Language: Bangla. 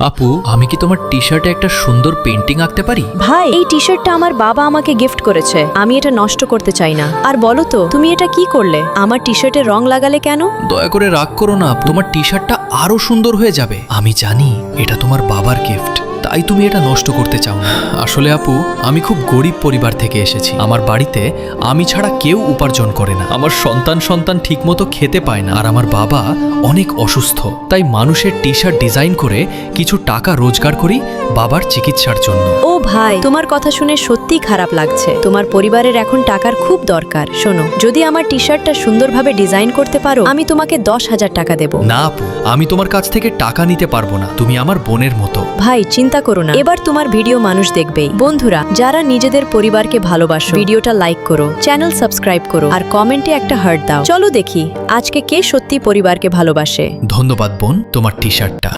আপু, আমি কি তোমার টি শার্টে একটা সুন্দর পেন্টিং আঁকতে পারি? ভাই, এই টি শার্টটা আমার বাবা আমাকে গিফট করেছে। আমি এটা নষ্ট করতে চাই না। আর বলো তো, তুমি এটা কি করলে? আমার টি শার্টে রং লাগালে কেন? দয়া করে রাগ করো না আপু, তোমার টি শার্টটা আরো সুন্দর হয়ে যাবে। আমি জানি এটা তোমার বাবার গিফট, তাই তুমি এটা নষ্ট করতে চাও না। আসলে আপু, আমি খুব গরিব পরিবার থেকে এসেছি। আমার বাড়িতে আমি ছাড়া কেউ উপার্জন করে না। আমার সন্তান ঠিকমতো খেতে পায় না, আর আমার বাবা অনেক অসুস্থ। তাই মানুষের টি শার্ট ডিজাইন করে কিছু টাকা রোজগার করি বাবার চিকিৎসার জন্য। ও ভাই, তোমার কথা শুনে সত্যিই খারাপ লাগছে। তোমার পরিবারের এখন টাকার খুব দরকার। শোনো, যদি আমার টি শার্টটা সুন্দরভাবে ডিজাইন করতে পারো, আমি তোমাকে 10,000 টাকা দেব। না আপু, আমি তোমার কাছ থেকে টাকা নিতে পারবো না। তুমি আমার বোনের মতো। ভাই, চিন্তা করো না, এবার তোমার ভিডিও মানুষ দেখবেই। বন্ধুরা, যারা নিজেদের পরিবারকে ভালোবাসো, ভিডিওটা লাইক করো, চ্যানেল সাবস্ক্রাইব করো, আর কমেন্টে একটা হার্ট দাও। চলো দেখি আজকে কে সত্যি পরিবারকে ভালোবাসে। ধন্যবাদ বোন, তোমার টি শার্টটা